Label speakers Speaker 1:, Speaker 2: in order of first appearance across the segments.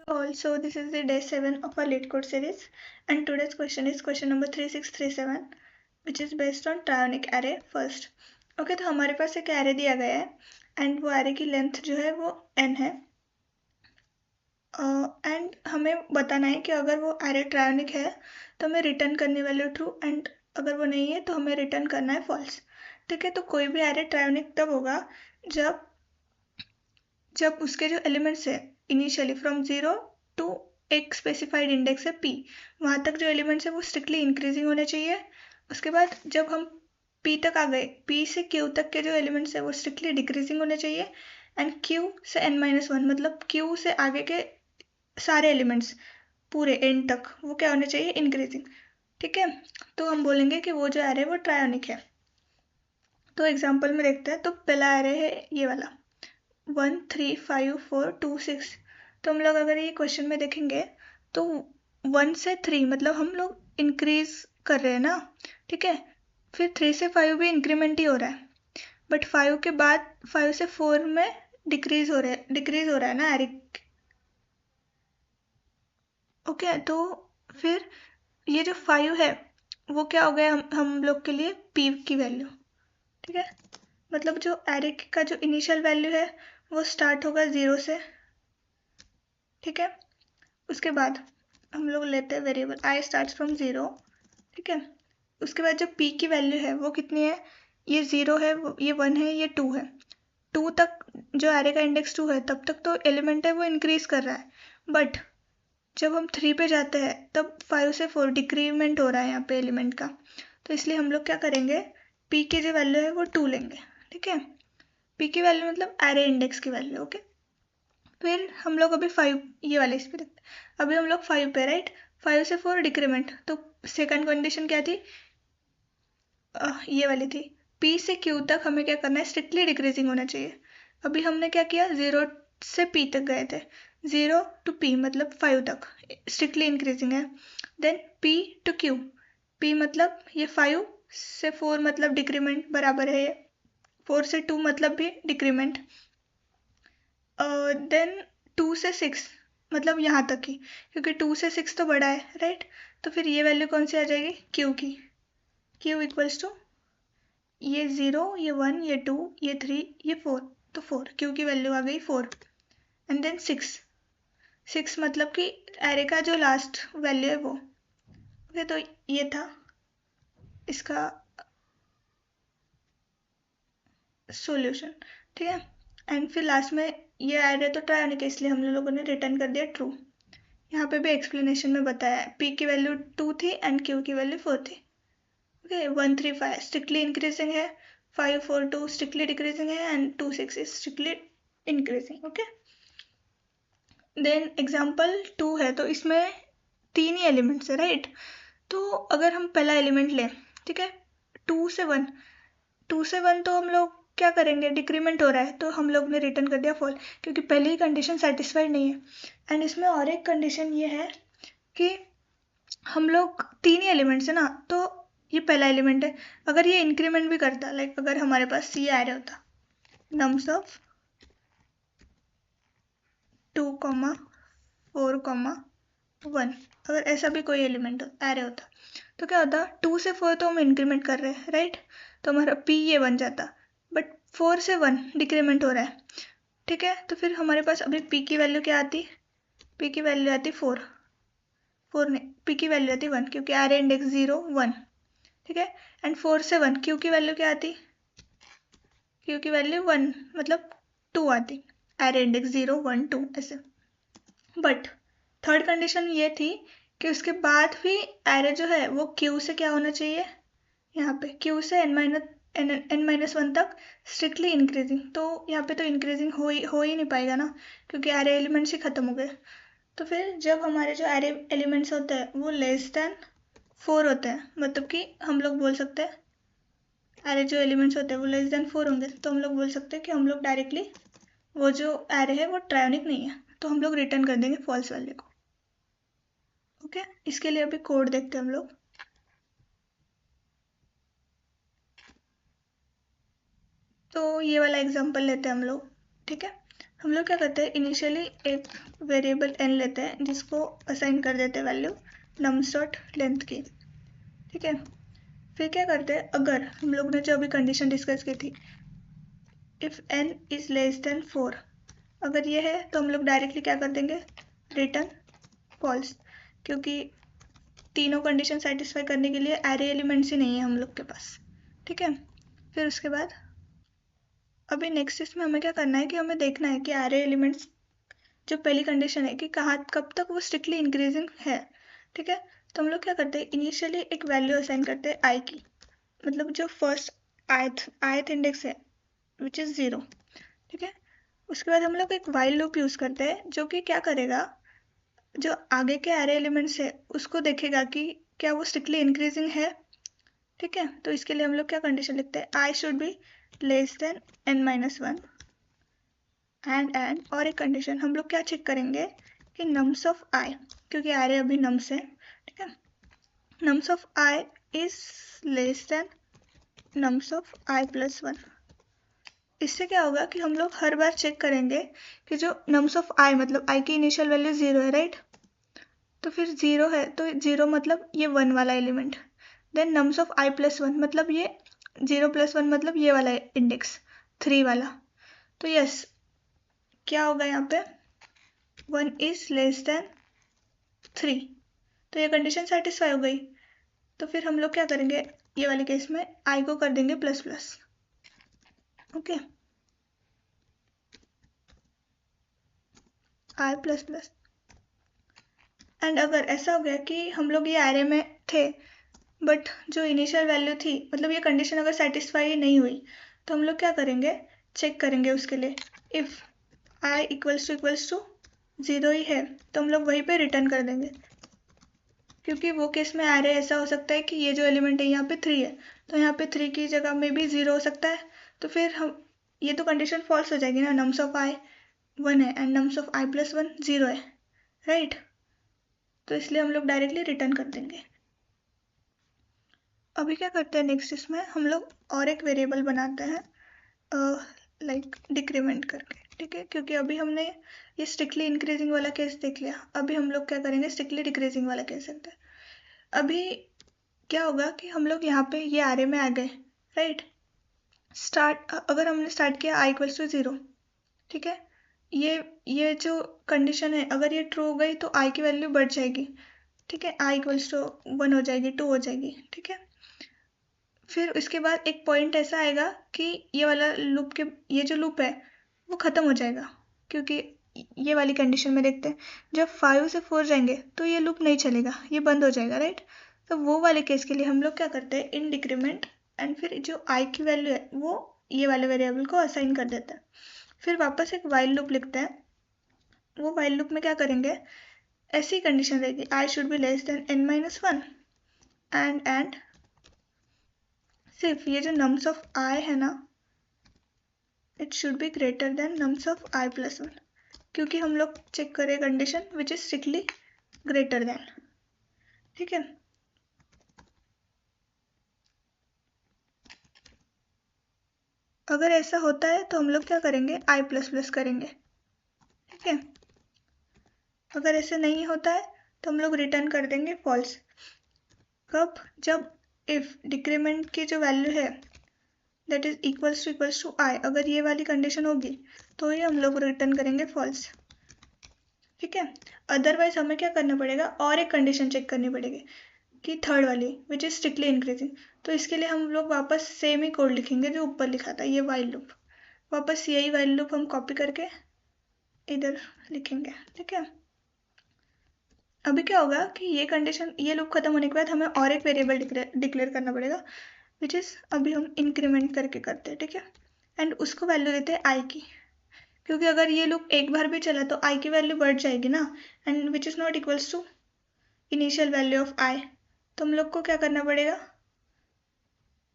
Speaker 1: Also, this is the day 7 of our lead code series, and today's question is question number 3637, which is based on trionic array first. Okay, तो हमारे पास एक array दिया गया है and वो array की length जो है वो n है एंड हमें बताना है कि अगर वो array ट्रायोनिक है तो हमें रिटर्न करने वाली ट्रू एंड अगर वो नहीं है तो हमें रिटर्न करना है फॉल्स. ठीक है, तो कोई भी array ट्रायोनिक तब होगा जब जब उसके जो एलिमेंट्स है इनिशियली फ्रॉम 0 टू एक स्पेसिफाइड इंडेक्स है p, वहाँ तक जो एलिमेंट्स है वो स्ट्रिक्टली इंक्रीजिंग होने चाहिए. उसके बाद जब हम p तक आ गए, p से q तक के जो एलिमेंट्स है वो स्ट्रिक्टली डिक्रीजिंग होने चाहिए एंड q से n-1 मतलब q से आगे के सारे एलिमेंट्स पूरे एंड तक वो क्या होने चाहिए, इंक्रीजिंग. ठीक है, तो हम बोलेंगे कि वो जो एरे है वो ट्रायोनिक है. तो एग्जाम्पल में देखते हैं. तो पहला एरे है ये वाला 1 3 5 4 2 6. तो हम लोग अगर ये क्वेश्चन में देखेंगे तो 1 से 3 मतलब हम लोग इंक्रीज कर रहे हैं ना. ठीक है, फिर 3 से 5 भी इंक्रीमेंट ही हो रहा है, बट 5 के बाद 5 से 4 में डिक्रीज हो रहा है ना एरिक. ओके, तो फिर ये जो 5 है वो क्या हो गया हम लोग के लिए p की वैल्यू. ठीक है, मतलब जो एरिक का जो इनिशियल वैल्यू है वो स्टार्ट होगा 0 से. ठीक है, उसके बाद हम लोग लेते हैं वेरिएबल i स्टार्ट फ्रॉम 0. ठीक है, उसके बाद जो p की वैल्यू है वो कितनी है, ये 0 है, ये 1 है, ये 2 है. 2 तक जो एरे का इंडेक्स 2 है तब तक तो एलिमेंट है वो इंक्रीज कर रहा है, बट जब हम 3 पे जाते हैं तब 5 से 4 डिक्रीमेंट हो रहा है यहाँ पे एलिमेंट का. तो इसलिए हम लोग क्या करेंगे, p की जो वैल्यू है वो 2 लेंगे. ठीक है, p की वैल्यू मतलब एरे इंडेक्स की वैल्यू. ओके, फिर हम लोग अभी 5 ये वाले इस पे देखते हैं. अभी हम लोग 5 पे, राइट, 5 से 4 डिक्रीमेंट. तो सेकंड कंडीशन क्या थी, ये वाली थी, p से q तक हमें क्या करना है, स्ट्रिक्टली डिक्रीजिंग होना चाहिए. अभी हमने क्या किया, 0 से p तक गए थे, 0 टू p मतलब 5 तक स्ट्रिक्टली इंक्रीजिंग है. Then p to q, p मतलब ये 5 से 4 मतलब डिक्रीमेंट बराबर है, 4 से 2 मतलब भी डिक्रीमेंट. देन 2 से 6 मतलब यहाँ तक ही, क्योंकि 2 से 6 तो बड़ा है, राइट. तो फिर ये वैल्यू कौन सी आ जाएगी, q की. q इक्वल्स टू ये 0, ये 1, ये 2, ये 3, ये 4. तो 4, q की वैल्यू आ गई 4. एंड देन 6 मतलब कि एरे का जो लास्ट वैल्यू है वो. ओके, तो ये था इसका सॉल्यूशन. ठीक है, एंड फिर लास्ट में ये एरे तो ट्राई होने के इसलिए हम लोगों ने रिटर्न कर दिया ट्रू. यहाँ पे भी एक्सप्लेनेशन में बताया है, p की वैल्यू 2 थी एंड q की वैल्यू 4 थी. ओके, 1 3 5 स्ट्रिक्टली इंक्रीजिंग है, 5 4 2 स्ट्रिक्टली डिक्रीजिंग है and 2 6 is strictly increasing. Okay, then example 2 है, तो इसमें 3 ही एलिमेंट्स है, राइट. तो अगर हम पहला एलिमेंट लें, ठीक है, 2 से 1, 2 से 1 तो हम लोग क्या करेंगे, डिक्रीमेंट हो रहा है तो हम लोग ने रिटर्न कर दिया फॉल, क्योंकि पहली ही कंडीशन सेटिस्फाइड नहीं है. एंड इसमें और एक कंडीशन ये है कि हम लोग 3 ही एलिमेंट्स है ना, तो ये पहला एलिमेंट है, अगर ये इंक्रीमेंट भी करता, लाइक अगर हमारे पास ये एरे होता नम्स ऑफ 2 4 1, अगर ऐसा भी कोई एलिमेंट एरे होता तो क्या होता, 2 से 4 तो हम इंक्रीमेंट कर रहे हैं, राइट. तो हमारा p ये बन जाता, बट 4 से 1 डिक्रीमेंट हो रहा है. ठीक है, तो फिर हमारे पास अभी p की वैल्यू क्या आती, p की वैल्यू आती 4 नहीं, p की वैल्यू आती 1, क्योंकि एरे इंडेक्स 0 1. ठीक है, एंड 4 से 1 q की वैल्यू क्या आती, q की वैल्यू 1 मतलब 2 आती, एरे इंडेक्स 0 1 2 ऐसे. बट थर्ड कंडीशन ये थी कि उसके बाद भी एरे जो है वो q से क्या होना चाहिए, यहाँ पे q से n-1 तक स्ट्रिक्टली इंक्रीजिंग. तो यहाँ पे तो इंक्रीजिंग हो ही नहीं पाएगा ना, क्योंकि एरे एलिमेंट्स ही खत्म हो गए. तो फिर जब हमारे जो एरे एलिमेंट्स होते हैं वो लेस देन 4 होते हैं, मतलब कि हम लोग बोल सकते हैं एरे जो एलिमेंट्स होते हैं वो लेस देन 4 होंगे, तो हम लोग बोल सकते हैं कि हम लोग डायरेक्टली वो जो एरे है वो ट्रायोनिक नहीं है, तो हम लोग रिटर्न कर देंगे फॉल्स वैल्यू को. ओके, इसके लिए अभी कोड देखते हैं हम लोग. तो ये वाला एग्जांपल लेते हैं हम लोग. ठीक है, हम लोग क्या करते हैं, इनिशियली एक वेरिएबल n लेते हैं जिसको असाइन कर देते हैं वैल्यू नम्स डॉट लेंथ की, ठीक है। फिर क्या करते हैं, अगर हम लोग ने जो अभी कंडीशन डिस्कस की थी, if n is less than 4, अगर ये है तो हम लोग डायरेक्टली क्या कर देंगे, रिटर्न फॉल्स, क्योंकि तीनों कंडीशन सेटिस्फाई करने के लिए एरे एलिमेंट्स ही नहीं है हम लोग के पास, ठीक है। फिर उसके बाद अभी नेक्स्ट इसमें हमें क्या करना है कि हमें देखना है कि एरे एलिमेंट्स जो पहली कंडीशन है कि कहाँ कब तक वो स्ट्रिक्टली इंक्रीजिंग है, ठीक है। तो हम लोग क्या करते हैं, इनिशियली एक वैल्यू असाइन करते हैं आई की, मतलब जो फर्स्ट आयथ इंडेक्स है विच इज़ 0, ठीक है। उसके बाद हम लोग एक वाइल लूप यूज़ करते हैं जो कि क्या करेगा, जो आगे के एरे एलिमेंट्स है उसको देखेगा कि क्या वो स्ट्रिक्टली इंक्रीजिंग है, ठीक है। तो इसके लिए हम लोग क्या कंडीशन लिखते हैं, I should be less than n-1 and और एक कंडीशन हम लोग क्या चेक करेंगे कि नम्स ऑफ आई, क्योंकि एरे अभी नम्स है, ठीक है, nums of I is less then nums of i+1। इससे क्या होगा कि हम लोग हर बार चेक करेंगे कि जो नम्स ऑफ आई, मतलब आई की इनिशियल वैल्यू 0 है, राइट। तो फिर 0 है तो 0 मतलब ये 1 वाला element, then nums of i+1 मतलब ये 0+1 मतलब ये वाला इंडेक्स 3 वाला। तो यस, क्या होगा यहाँ पे, 1 इज लेस देन 3, तो ये कंडीशन सेटिस्फाई हो गई। तो फिर हम लोग क्या करेंगे, ये वाले केस में आई को कर देंगे ++, ओके, i++। एंड अगर ऐसा हो गया कि हम लोग ये एरे में थे बट जो इनिशियल वैल्यू थी, मतलब ये कंडीशन अगर सेटिस्फाई नहीं हुई, तो हम लोग क्या करेंगे, चेक करेंगे उसके लिए, इफ़ i == 0 ही है तो हम लोग वहीं पे रिटर्न कर देंगे, क्योंकि वो केस में एरे ऐसा हो सकता है कि ये जो एलिमेंट है यहाँ पे 3 है, तो यहाँ पे 3 की जगह में भी 0 हो सकता है। तो फिर हम ये तो कंडीशन फॉल्स हो जाएगी ना, नम्स ऑफ आई 1 है एंड नम्स ऑफ i+1 0 है, राइट। तो इसलिए हम लोग डायरेक्टली रिटर्न कर देंगे। अभी क्या करते हैं नेक्स्ट, इसमें हम लोग और एक वेरिएबल बनाते हैं लाइक डिक्रीमेंट करके, ठीक है, क्योंकि अभी हमने ये स्ट्रिक्टली इंक्रीजिंग वाला केस देख लिया, अभी हम लोग क्या करेंगे, स्ट्रिक्टली डिक्रीजिंग वाला केस देखते हैं। अभी क्या होगा कि हम लोग यहाँ पे ये एरे में आ गए, राइट। अगर हमने स्टार्ट किया i = 0, ठीक है, ये जो कंडीशन है अगर ये ट्रू हो गई तो i की वैल्यू बढ़ जाएगी, ठीक है, i = 1 हो जाएगी, 2 हो जाएगी, ठीक है। फिर उसके बाद एक पॉइंट ऐसा आएगा कि ये वाला लूप के, ये जो लूप है वो ख़त्म हो जाएगा, क्योंकि ये वाली कंडीशन में देखते हैं जब 5 से 4 जाएंगे तो ये लूप नहीं चलेगा, ये बंद हो जाएगा, राइट। तो वो वाले केस के लिए हम लोग क्या करते हैं, इन डिक्रीमेंट एंड फिर जो आई की वैल्यू है वो ये वाले वेरिएबल को असाइन कर देते हैं। फिर वापस एक वाइल लूप लिखते हैं, वो वाइल लूप में क्या करेंगे, ऐसी कंडीशन रहेगी, I should be less than n-1 and सिर्फ ये जो नम्स ऑफ आई है ना, it should be greater than nums of i+1, क्योंकि हम लोग चेक करें condition which is strictly greater than, ठीक है। अगर ऐसा होता है तो हम लोग क्या करेंगे, i++ करेंगे, ठीक है। अगर ऐसे नहीं होता है तो हम लोग रिटर्न कर देंगे फॉल्स। कब, जब इफ डिक्रीमेंट की जो वैल्यू है दैट इज इक्वल्स टू आई, अगर ये वाली कंडीशन होगी तो ये हम लोग रिटर्न करेंगे फॉल्स, ठीक है। अदरवाइज हमें क्या करना पड़ेगा, और एक कंडीशन चेक करनी पड़ेगी कि थर्ड वाली विच इज स्ट्रिक्टली इंक्रीजिंग। तो इसके लिए हम लोग वापस सेम ही कोड लिखेंगे जो ऊपर लिखा था, ये वाइल लूप, वापस यही वाइल लूप हम कॉपी करके इधर लिखेंगे, ठीक है। अभी क्या होगा कि ये कंडीशन, ये लूप खत्म होने के बाद हमें और एक वेरिएबल डिक्लेयर करना पड़ेगा विच इज़ अभी हम इंक्रीमेंट करके करते हैं, ठीक है। एंड उसको वैल्यू देते हैं आई की, क्योंकि अगर ये लूप एक बार भी चला तो आई की वैल्यू बढ़ जाएगी ना, and which is not equals to initial value of I. तो हम लोग को क्या करना पड़ेगा,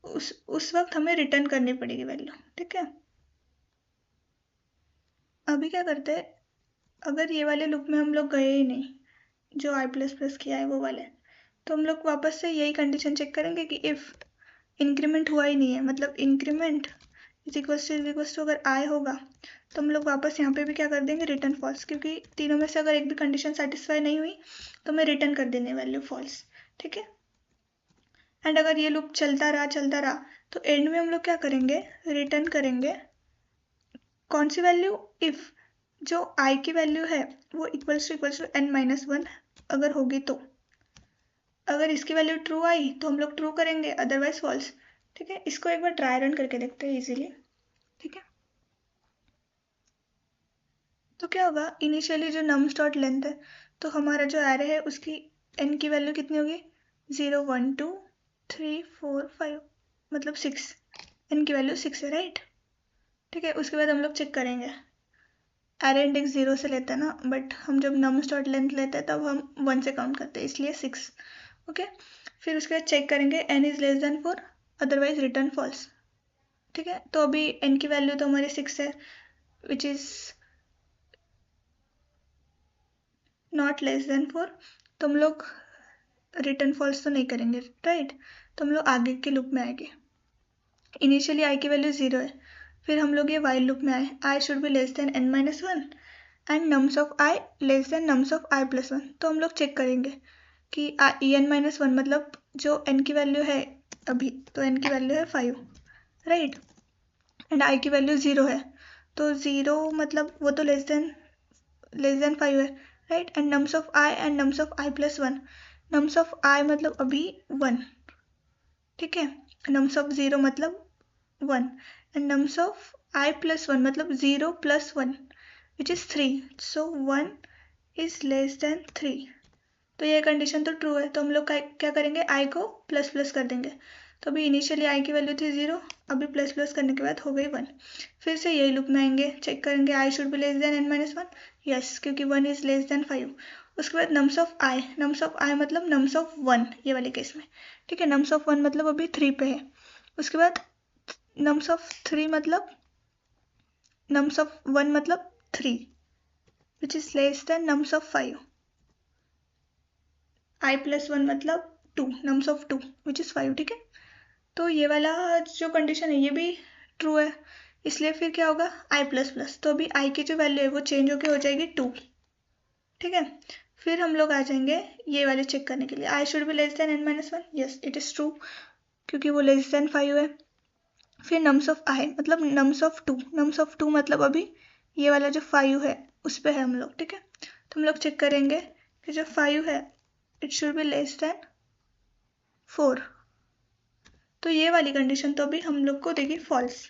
Speaker 1: उस वक्त हमें रिटर्न करनी पड़ेगी वैल्यू, ठीक है। अभी क्या करते हैं, अगर ये वाले लूप में हम लोग गए ही नहीं, जो i++ किया है वो वाले, तो हम लोग वापस से यही कंडीशन चेक करेंगे कि इफ़ इंक्रीमेंट हुआ ही नहीं है, मतलब इंक्रीमेंट इज इक्वल्स टू अगर आई होगा तो हम लोग वापस यहाँ पे भी क्या कर देंगे, रिटर्न फॉल्स, क्योंकि तीनों में से अगर एक भी कंडीशन सेटिस्फाई नहीं हुई तो मैं रिटर्न कर देने वैल्यू फॉल्स। ठीक है, एंड अगर ये लूप चलता रहा तो एंड में हम लोग क्या करेंगे, रिटर्न करेंगे कौन सी वैल्यू, इफ जो आई की वैल्यू है वो इक्वल्स टू n-1 अगर होगी तो, अगर इसकी वैल्यू ट्रू आई तो हम लोग ट्रू करेंगे, अदरवाइज फॉल्स। ठीक है, इसको एक बार ट्राई रन करके देखते हैं इजीली। ठीक है, तो क्या होगा, इनिशियली जो नम्स डॉट लेंथ है तो हमारा जो एरे है उसकी n की वैल्यू कितनी होगी, 0 1 2 3 4 5, मतलब 6, n की वैल्यू 6 है, राइट। ठीक है, उसके बाद हम लोग चेक करेंगे, एरे इंडेक्स 0 से लेते हैं ना, बट हम जब नम्स डॉट लेंथ लेते हैं तब हम 1 से काउंट करते हैं, इसलिए 6। ओके, फिर उसके बाद चेक करेंगे n is less than 4, otherwise return false. ठीक है, तो अभी n की वैल्यू तो हमारी 6 है, विच इज नॉट लेस देन 4, तो हम लोग रिटर्न फॉल्स तो नहीं करेंगे, राइट। तो हम लोग आगे के लूप में आएंगे, इनिशियली आई की वैल्यू 0 है, फिर हम लोग ये वाइल लूप में आए, I should be less than n-1 and nums of I less than nums of i+1। तो हम लोग चेक करेंगे कि en-1 मतलब जो n की वैल्यू है अभी, तो n की वैल्यू है 5, राइट, एंड i की वैल्यू 0 है, तो 0 मतलब वो तो लेस देन 5 है, right, and nums of i and nums of i+1, nums of i मतलब अभी 1, ठीक है, नम्स ऑफ 0 मतलब 1 एंड नम्स ऑफ i+1 मतलब 0 + 1 which is 3, so 1 is less then 3। तो ये कंडीशन तो ट्रू है, तो हम लोग क्या करेंगे, i को प्लस प्लस कर देंगे। तो अभी इनिशियली i की वैल्यू थी 0, अभी प्लस प्लस करने के बाद हो गई 1। फिर से यही लूप में आएंगे, चेक करेंगे i should be less than n-1, yes, क्योंकि 1 इज लेस देन 5। उसके बाद नम्स ऑफ i मतलब नम्स ऑफ 1 ये वाले केस में, ठीक है, नम्स ऑफ 1 मतलब अभी 3 पे है। उसके बाद नम्स ऑफ 3 मतलब नम्स ऑफ 1 मतलब 3 which is less then nums of 5, i+1 मतलब 2, नम्स ऑफ 2 विच इज 5। ठीक है, तो ये वाला जो कंडीशन है ये भी ट्रू है, इसलिए फिर क्या होगा, i++, तो अभी i की जो वैल्यू है वो चेंज होके हो जाएगी 2। ठीक है, फिर हम लोग आ जाएंगे ये वाले चेक करने के लिए, i should be less than n-1, yes it is true, क्योंकि वो लेस देन 5 है। फिर नम्स ऑफ i मतलब नम्स ऑफ 2 मतलब अभी ये वाला जो 5 है उस पे है हम लोग। ठीक है, तो हम लोग चेक करेंगे कि जो 5 है it should be less than 4, तो ये वाली कंडीशन तो अभी हम लोग को देगी फॉल्स,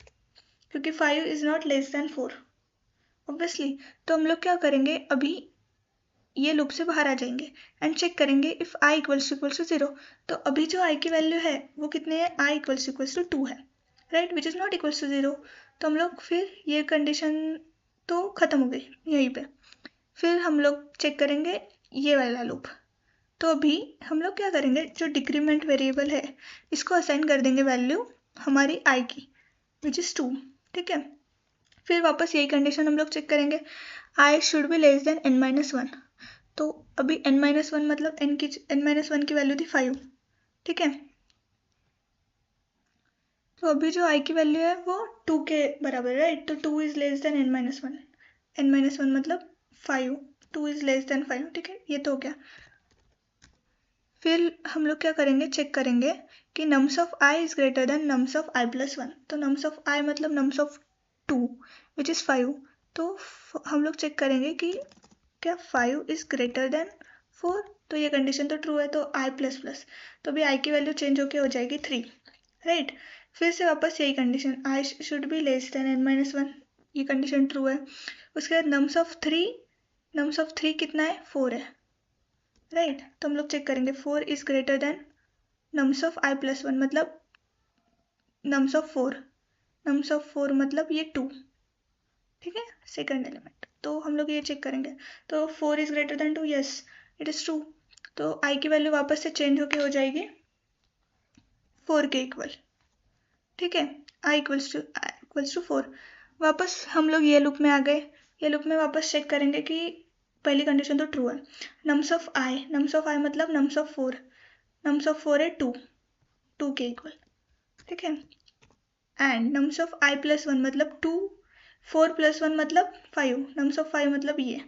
Speaker 1: क्योंकि 5 is not less than 4 obviously. तो हम लोग क्या करेंगे, अभी ये लूप से बाहर आ जाएंगे एंड चेक करेंगे इफ i इक्वल्स टू 0, तो अभी जो i की वैल्यू है वो कितने है, i इक्वल्स टू 2 है, right, which is not equals to 0। तो हम लोग फिर ये कंडीशन तो खत्म हो गई यहीं पे। फिर हम लोग चेक करेंगे ये वाला लूप, तो अभी हम लोग क्या करेंगे, जो डिक्रीमेंट वेरिएबल है इसको असाइन कर देंगे वैल्यू हमारी i की विच इज 2। ठीक है, फिर वापस यही कंडीशन हम लोग चेक करेंगे, i should be less than n-1, तो अभी n-1 मतलब n-1 की वैल्यू थी 5। ठीक है, तो अभी जो i की वैल्यू है वो 2 के बराबर है, राइट, तो 2 is less than n-1, n-1 मतलब 5, 2 इज लेस देन 5। ठीक है, ये तो हो गया। फिर हम लोग क्या करेंगे, चेक करेंगे कि nums of i is greater than nums of i+1, तो नम्स ऑफ i मतलब नम्स ऑफ 2 विच इज 5, तो हम लोग चेक करेंगे कि क्या 5 इज ग्रेटर देन 4, तो ये कंडीशन तो ट्रू है, तो i++, तो भी i की वैल्यू चेंज होके हो जाएगी 3, राइट। फिर से वापस यही condition, i should be less than n-1, ये कंडीशन ट्रू है। उसके बाद नम्स ऑफ 3 कितना है, 4 है, राइट, तो हम लोग चेक करेंगे 4 is greater than nums of i+1 मतलब नम्स ऑफ 4 मतलब ये 2। ठीक है, सेकंड एलिमेंट, तो हम लोग ये चेक करेंगे, तो 4 is greater than 2, yes it is true, तो i की वैल्यू वापस से चेंज होके हो जाएगी 4 के इक्वल। ठीक है, i इक्वल्स टू 4। वापस हम लोग ये लूप में आ गए, ये लूप में वापस चेक करेंगे कि पहली कंडीशन तो ट्रू है, नम्स ऑफ i मतलब नम्स ऑफ 4 है 2 के इक्वल। ठीक है, and nums of I plus 1 मतलब 2, 4 प्लस 1 मतलब 5, नम्स ऑफ 5 मतलब ये,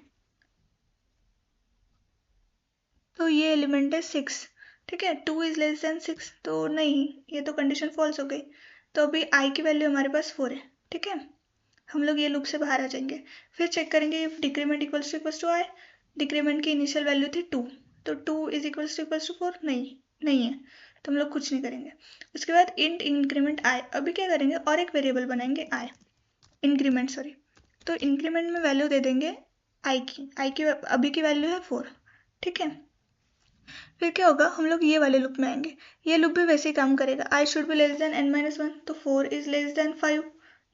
Speaker 1: तो ये एलिमेंट है 6, ठीक है। 2 इज लेस देन 6, तो नहीं, ये तो कंडीशन फॉल्स हो गई। तो अभी आई की वैल्यू हमारे पास 4 है, ठीक है। हम लोग ये लूप से बाहर आ जाएंगे, फिर चेक करेंगे if decrement equals to I. Decrement की इनिशियल वैल्यू थी 2, तो 2 इज इक्वल्स टू 4, नहीं है, तो हम लोग कुछ नहीं करेंगे। उसके बाद इंट इंक्रीमेंट आई, अभी क्या करेंगे और एक वेरिएबल बनाएंगे आई, इंक्रीमेंट सॉरी। तो इंक्रीमेंट में वैल्यू दे देंगे आई की अभी की वैल्यू है 4, ठीक है। फिर क्या होगा, हम लोग ये वाले लूप में आएंगे, ये लूप भी वैसे ही काम करेगा। I should be less than n-1, तो 4 इज लेस देन 5,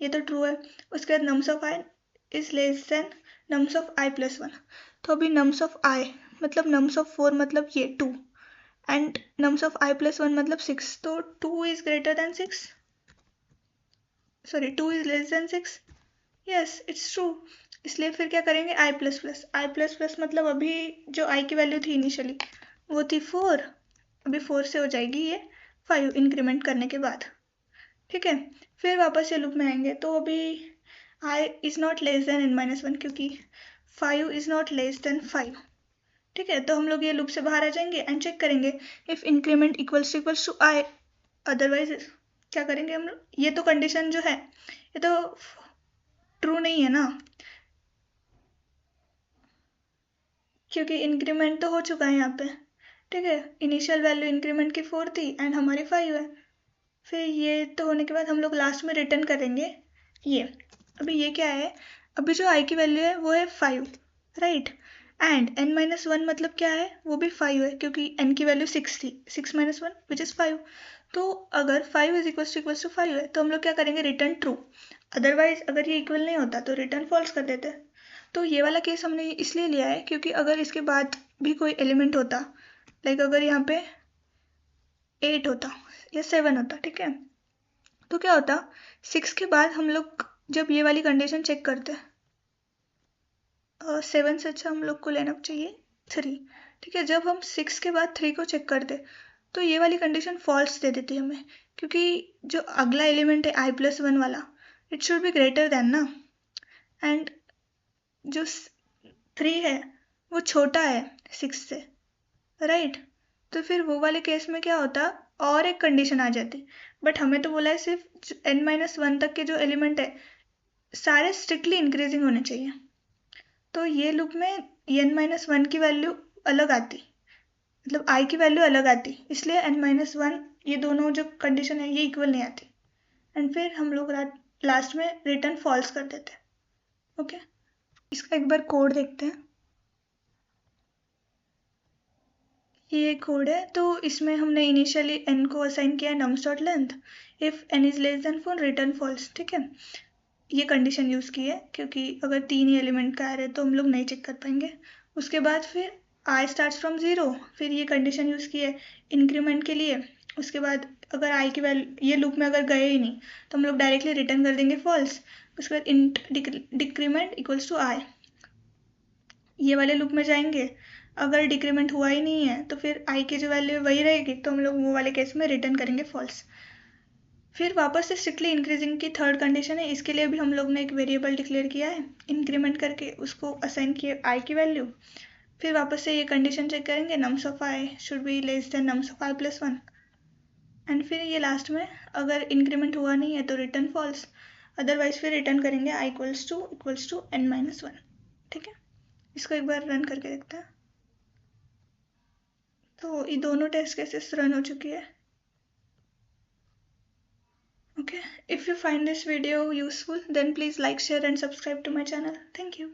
Speaker 1: ये तो ट्रू है। उसके बाद nums of I is less then nums of I plus 1, तो अभी नम्स ऑफ आई मतलब नम्स ऑफ 4 मतलब ये 2, and nums of I plus 1 मतलब 6, तो 2 is greater than 6, sorry 2 is less then 6, yes it's true. इसलिए फिर क्या करेंगे, आई प्लस प्लस मतलब अभी जो आई की वैल्यू थी इनिशियली वो थी 4, अभी 4 से हो जाएगी ये 5 इंक्रीमेंट करने के बाद, ठीक है। फिर वापस ये लूप में आएंगे, तो अभी I is not less than n-1 क्योंकि 5 इज नॉट लेस देन 5, ठीक है। तो हम लोग ये लूप से बाहर आ जाएंगे एंड चेक करेंगे if increment equals to I, otherwise क्या करेंगे हम लोग, ये तो कंडीशन जो है ये तो ट्रू नहीं है ना, क्योंकि इंक्रीमेंट तो हो चुका है यहाँ पे, ठीक है। इनिशियल वैल्यू इंक्रीमेंट की 4 थी एंड हमारी 5 है। फिर ये तो होने के बाद हम लोग लास्ट में रिटर्न करेंगे ये, अभी ये क्या है, अभी जो आई की वैल्यू है वो है 5, राइट। एंड n-1 मतलब क्या है, वो भी 5 है क्योंकि n की वैल्यू 6 थी, 6 - 1 विच इज़ 5। तो अगर 5 इज इक्वल्स टू 5 है तो हम लोग क्या करेंगे, रिटर्न ट्रू, अदरवाइज अगर ये इक्वल नहीं होता तो रिटर्न फॉल्स कर देते। तो ये वाला केस हमने इसलिए लिया है क्योंकि अगर इसके बाद भी कोई एलिमेंट होता, लाइक अगर यहाँ पे 8 होता या 7 होता, ठीक है, तो क्या होता, 6 के बाद हम लोग जब ये वाली कंडीशन चेक करते, 7 से अच्छा हम लोग को लेना चाहिए 3, ठीक है। जब हम 6 के बाद 3 को चेक करते तो ये वाली कंडीशन फॉल्स दे देती हमें, क्योंकि जो अगला एलिमेंट है आई प्लस 1 वाला, it should be greater than ना, एंड जो 3 है वो छोटा है 6 से, राइट। तो फिर वो वाले केस में क्या होता, और एक कंडीशन आ जाती, बट हमें तो बोला है सिर्फ n-1 तक के जो एलिमेंट है सारे स्ट्रिक्टली इंक्रीजिंग होने चाहिए। तो ये लूप में n-1 की वैल्यू अलग आती, मतलब आई की वैल्यू अलग आती, इसलिए n-1 ये दोनों जो कंडीशन है ये इक्वल नहीं आती, एंड फिर हम लोग लास्ट में रिटर्न फॉल्स कर देते, ओके। इसका एक बार कोड देखते हैं, ये कोड है। तो इसमें हमने इनिशियली n को असाइन किया है nums dot length, if n is less than 4 return false, ठीक है। ये कंडीशन यूज़ की है क्योंकि अगर 3 ही एलिमेंट का आ रहे तो हम लोग नहीं चेक कर पाएंगे। उसके बाद फिर आई स्टार्ट्स फ्रॉम 0, फिर ये कंडीशन यूज़ की है इंक्रीमेंट के लिए। उसके बाद अगर आई की वैल्यू ये लूप में अगर गए ही नहीं तो हम लोग डायरेक्टली रिटर्न कर देंगे फॉल्स। उसके बाद इंट डिक्रीमेंट इक्वल्स टू आई, ये वाले लूप में जाएंगे, अगर डिक्रीमेंट हुआ ही नहीं है तो फिर आई की जो वैल्यू वही रहेगी, तो हम लोग वो वाले केस में रिटर्न करेंगे फॉल्स। फिर वापस से स्ट्रिक्टली इंक्रीजिंग की थर्ड कंडीशन है, इसके लिए भी हम लोग ने एक वेरिएबल डिक्लेयर किया है, इंक्रीमेंट करके उसको असाइन किए आई की वैल्यू। फिर वापस से ये कंडीशन चेक करेंगे, nums of I should be less than nums of I plus 1, and फिर ये लास्ट में अगर इंक्रीमेंट हुआ नहीं है तो रिटर्न फॉल्स, अदरवाइज फिर रिटर्न करेंगे आई इक्वल्स टू n-1, ठीक है। इसको एक बार रन करके देखते हैं। तो ये दोनों टेस्ट केसेस रन हो चुकी है, okay. If you find this video useful, then please like, share and subscribe to my channel. Thank you.